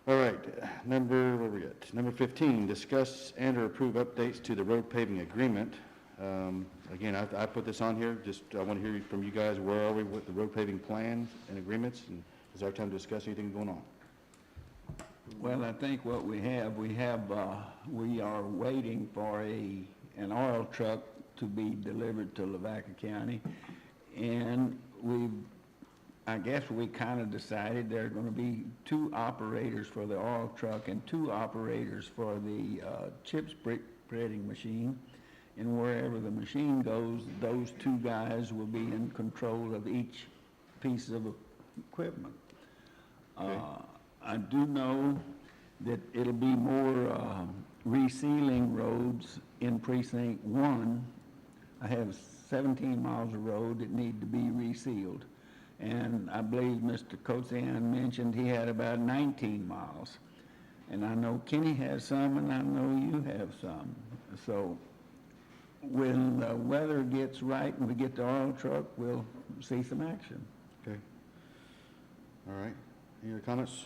All right, where we at? Number 15, discuss and or approve updates to the road paving agreement. Again, I put this on here, just, I want to hear from you guys, where are we with the road paving plans and agreements, and is our time to discuss anything going on? Well, I think what we are waiting for an oil truck to be delivered to Lavaca County. And I guess we kind of decided there are going to be 2 operators for the oil truck and 2 operators for the chip spreading machine. And wherever the machine goes, those 2 guys will be in control of each piece of equipment. I do know that it'll be more resealing roads in precinct 1. I have 17 miles of road that need to be resealed. And I believe Mr. Kotzian mentioned he had about 19 miles. And I know Kenny has some, and I know you have some. So when the weather gets right and we get the oil truck, we'll see some action. Okay. All right, any other comments?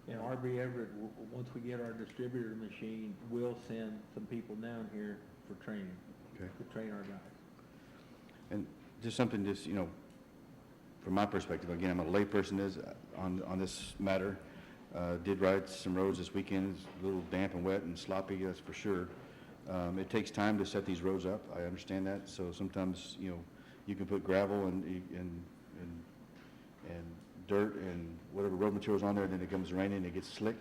And R.B. Everett, once we get our distributor machine, we'll send some people down here for training, Okay. to train our guys. And just something, from my perspective, again, I'm a layperson on this matter. Did ride some roads this weekend, it's a little damp and wet and sloppy, that's for sure. It takes time to set these roads up, I understand that, so sometimes, you can put gravel and dirt and whatever road material's on there, and then it comes raining and it gets slick.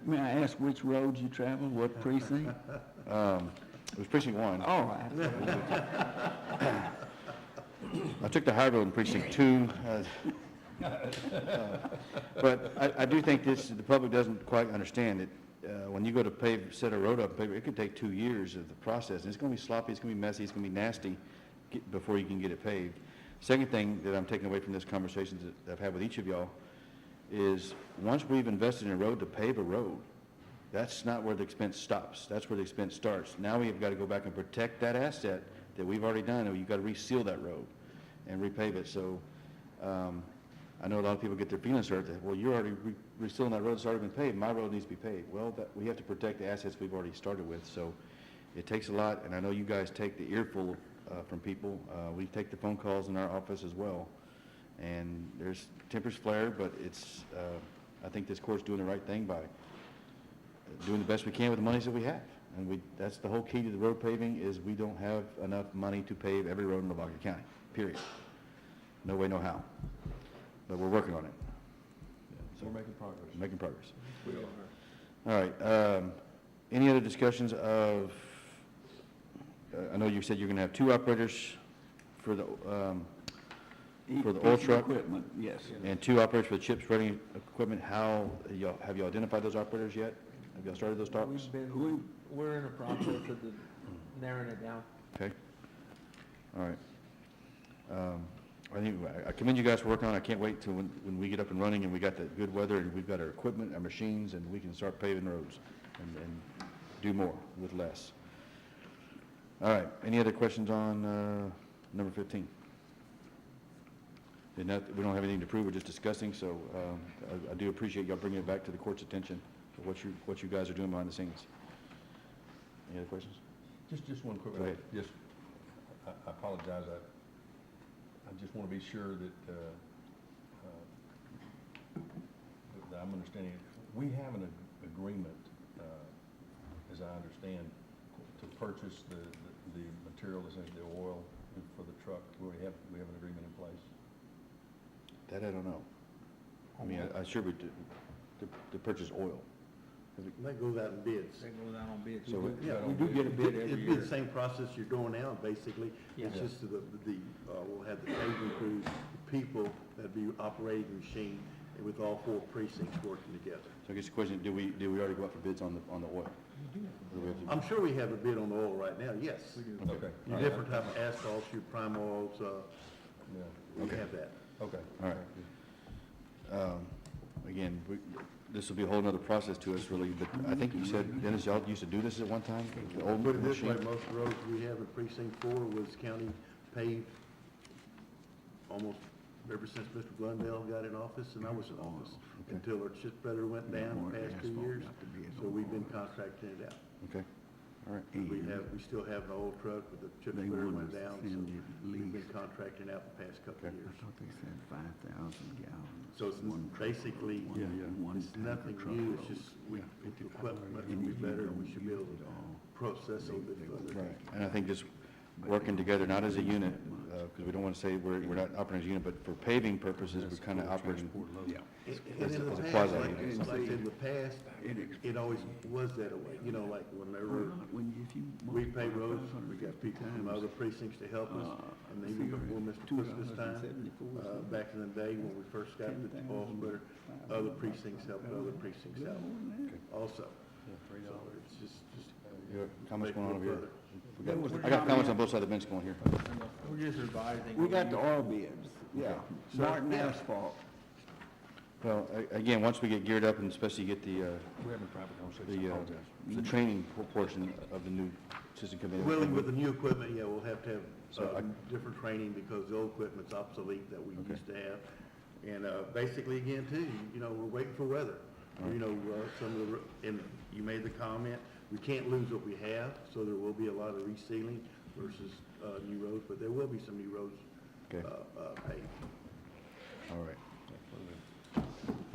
May I ask which roads you traveled, what precinct? It was precinct 1. Oh, I took the high road in precinct 2. But I do think the public doesn't quite understand that when you go to set a road up, it could take 2 years of the process. And it's going to be sloppy, it's going to be messy, it's going to be nasty before you can get it paved. Second thing that I'm taking away from this conversation that I've had with each of y'all is once we've invested in a road to pave a road, that's not where the expense stops. That's where the expense starts. Now we've got to go back and protect that asset that we've already done, and you've got to reseal that road and repave it. So I know a lot of people get their feelings hurt that, well, you're already resealing that road that's already been paved. My road needs to be paved. Well, we have to protect the assets we've already started with. So it takes a lot, and I know you guys take the earful from people. We take the phone calls in our office as well. And there's tempers flare, but it's, I think this court's doing the right thing by doing the best we can with the monies that we have. And that's the whole key to the road paving is we don't have enough money to pave every road in Lavaca County, period. No way, no how. But we're working on it. So we're making progress. Making progress. We are. All right. Any other discussions of, I know you said you're going to have 2 operators for the oil truck Equipment, yes. and 2 operators for the chip spreading equipment. Have you identified those operators yet? Have y'all started those talks? We're in a process of narrowing it down. Okay. All right. I commend you guys for working on it. I can't wait till when we get up and running and we got the good weather and we've got our equipment, our machines, and we can start paving roads and do more with less. All right. Any other questions on number 15? We don't have anything to prove. We're just discussing. So I do appreciate y'all bringing it back to the court's attention for what you guys are doing behind the scenes. Any other questions? Just one quick. Go ahead. I apologize. I just want to be sure that that I'm understanding. We have an agreement, as I understand, to purchase the material, essentially the oil for the truck. We have an agreement in place. That I don't know. I mean, I sure we do, to purchase oil. That goes out in bids. That goes out on bids. So We do get a bid every It'd be year. the same process you're doing now, basically. It's Yeah. just we'll have the paving crews, the people that'd be operating the machine, and with all 4 precincts working together. So I guess the question, do we already go out for bids on the oil? Or do we have to- I'm sure we have a bid on the oil right now, yes. Okay. Your different type of asphalts, your prime oils, Yeah. we Okay. have that. Okay. All right. Again, this will be a whole nother process to us, really, but I think you said, Dennis, y'all used to do this at one time? The old Put it this way, machine? most of the roads we have in precinct 4 was county paved almost ever since Mr. Blundell got in office and I was in office, until our chip spreader went down the past 2 years. So we've been contracting it out. Okay, all right. We still have an old truck, but the chip spreader went down, so we've been contracting out the past couple of years. They said 5,000 gallons. So it's basically, it's nothing new, it's just, the equipment will be better, and we should be able to process a little bit further. Right, and I think just working together, not as a unit, because we don't want to say we're not operating as a unit, but for paving purposes, we're kind of operating And in the as a past, quasi-unit. like in the past, it always was that way, you know, like whenever we pay roads, we got people from other precincts to help us, and even before Mr. Christmas time, back in the day when we first got the oil splitter, other precincts helped, other precincts helped also. So it's just You have comments going on over here? There was a I got comments on both sides of the bench going here. We're just advising. We got the oil bids, yeah, Martin Asphalt. Well, again, once we get geared up, and especially get the, We're having a private conversation, I apologize. the training portion of the new system coming in. Well, with the new equipment, yeah, we'll have to have So different training because the old equipment's obsolete that we Okay. used to have. And basically, again, too, you know, we're waiting for weather. You know, some of the, and you made the comment, we can't lose what we have, so there will be a lot of resealing versus new roads, but there will be some new roads Okay. paved. All right.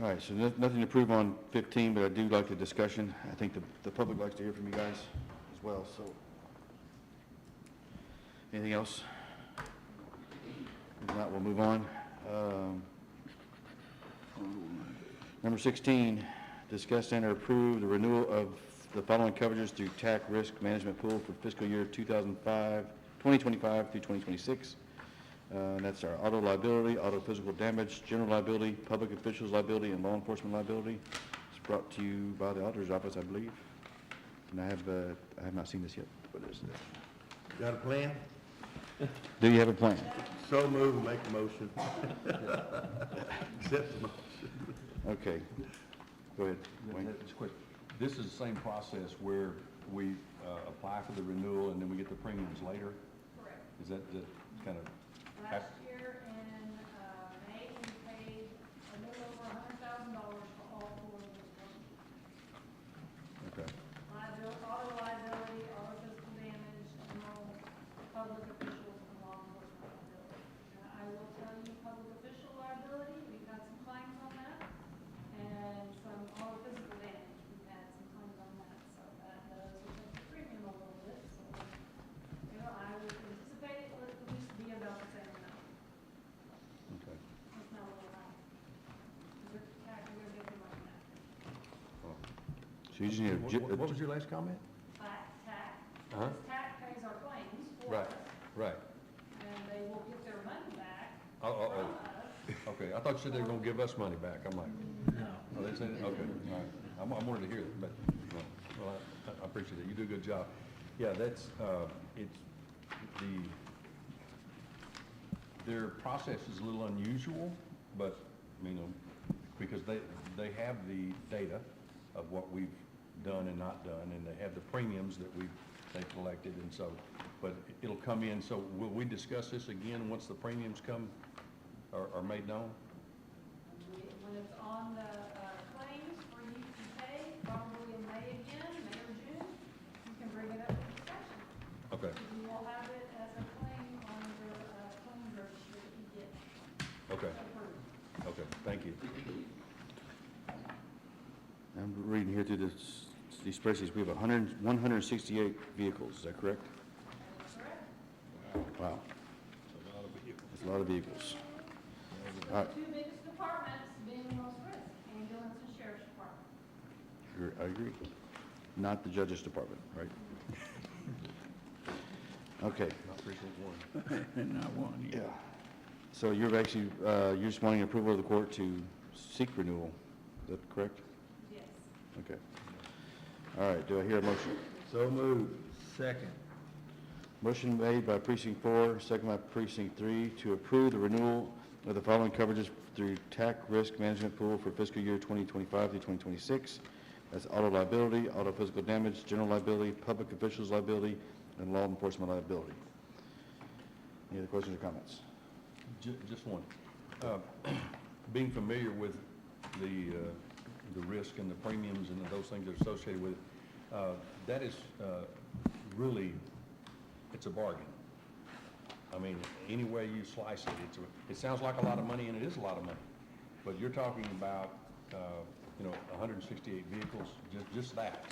All right, so nothing to prove on 15, but I do like the discussion. I think the public likes to hear from you guys as well, so. Anything else? If not, we'll move on. Number 16, discuss and approve the renewal of the following coverages through TAC Risk Management Pool for fiscal year 2025 through 2026. And that's our auto liability, auto physical damage, general liability, public officials liability, and law enforcement liability. It's brought to you by the auditor's office, I believe. And I have not seen this yet. What is it? Got a plan? Do you have a plan? So move, make a motion. Accept the motion. Okay. Go ahead, Wayne. Just quick, this is the same process where we apply for the renewal and then we get the premiums later? Correct. Is that kind of? Last year in May, we paid a little over $100,000 for all four of those ones. Okay. Auto liability, auto physical damage, general, public officials, and law enforcement liability. I will tell you, public official liability, we've had some claims on that, and some auto physical damage, we've had some claims on that, so that does affect the premium a little bit, so, you know, I would anticipate it will at least be about the same amount. Okay. It's not a little high. We're gonna get the money back. So you just need What was your last comment? TAC, Uh-huh. because TAC pays our claims for Right, us, right. and they will get their money back Oh, from us. okay. I thought you said they were gonna give us money back. I'm like, No. oh, they said, okay, all right. I wanted to hear that, but, well, I appreciate it. You do a good job. Yeah, that's, it's, their process is a little unusual, but, you know, because they have the data of what we've done and not done, and they have the premiums that they've collected, and so, but it'll come in, so will we discuss this again once the premiums come, are made known? When it's on the claims for you to pay, probably in May again, May or June, you can bring it up for discussion. Okay, You will have it as a claim on your claim registry that you get okay, approved. okay, thank you. I'm reading here through these spreadsheets. We have 168 vehicles. Is that correct? Correct? Wow. That's a lot of vehicles. All right. The two biggest departments being the most risk, ambulance and sheriff's department. I agree. Not the judge's department, right? Okay. Not precinct one. Not one, Yeah. So you're actually, you're just wanting approval of the court to seek renewal. Is that correct? Yes. Okay. All right. Do I hear a motion? So move. Second. Motion made by precinct 4, second by precinct 3, to approve the renewal of the following coverages through TAC Risk Management Pool for fiscal year 2025 through 2026. That's auto liability, auto physical damage, general liability, public officials liability, and law enforcement liability. Any other questions or comments? Just one. Being familiar with the risk and the premiums and those things that are associated with it, that is really, it's a bargain. I mean, any way you slice it, it sounds like a lot of money, and it is a lot of money. But you're talking about, 168 vehicles, just that,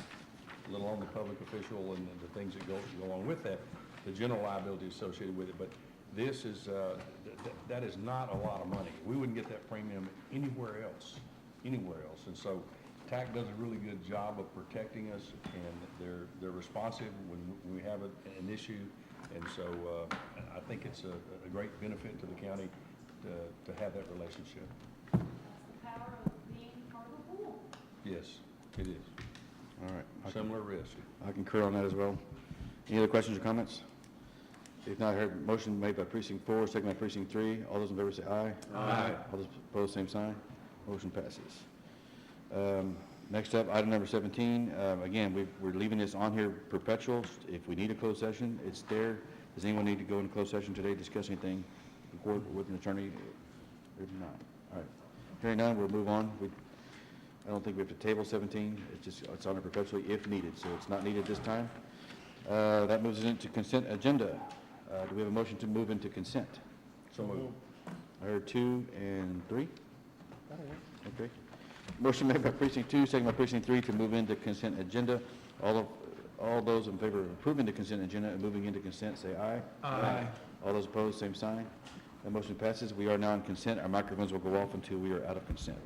let alone the public official and the things that go along with that, the general liability associated with it. But this is, that is not a lot of money. We wouldn't get that premium anywhere else. And so TAC does a really good job of protecting us, and they're responsive when we have an issue. And so I think it's a great benefit to the county to have that relationship. That's the power of being part of a pool. Yes, it is. All right. Similar risk. I concur on that as well. Any other questions or comments? If not, I heard a motion made by precinct 4, second by precinct 3. All those in favor say aye. Aye. All those opposed, same sign. Motion passes. Next up, item number 17. Again, we're leaving this on here perpetual. If we need a closed session, it's there. Does anyone need to go into closed session today, discuss anything with an attorney? If not, all right. Hearing none, we'll move on. I don't think we have to table 17. It's on it perpetually if needed, so it's not needed this time. That moves us into consent agenda. Do we have a motion to move into consent? So moved. I heard 2 and 3. Okay. Motion made by precinct 2, second by precinct 3 to move into consent agenda. All those in favor of approving the consent agenda and moving into consent, say aye. Aye. All those opposed, same sign. The motion passes. We are now in consent. Our microphones will go off until we are out of consent.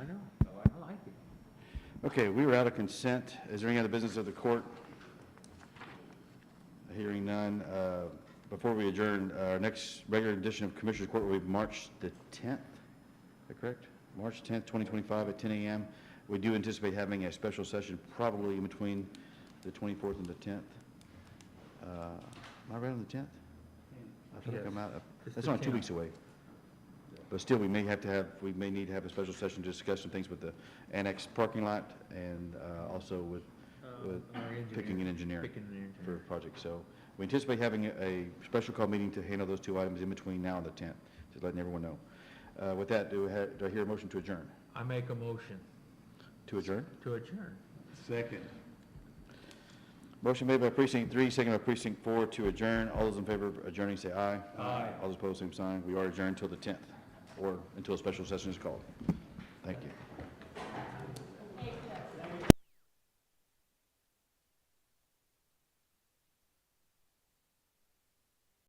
I know, I like it. Okay, we were out of consent. Is there any other business of the court? Hearing none. Before we adjourn, our next regular edition of Commissioners Court will be March the 10th. Is that correct? March 10th, 2025 at 10 a.m. We do anticipate having a special session probably in between the 24th and the 10th. Am I right on the 10th? I feel like I'm out. It's That's the only 2 10th. weeks away. But still, we may need to have a special session to discuss some things with the annex parking lot and also with picking an engineer for a project. So we anticipate having a special call meeting to handle those 2 items in between now and the 10th, just letting everyone know. With that, do I hear a motion to adjourn? I make a motion To adjourn? to adjourn. Second. Motion made by precinct 3, second by precinct 4 to adjourn. All those in favor of adjourning, say aye. Aye. All those opposed, same sign. We are adjourned until the 10th, or until a special session is called. Thank you.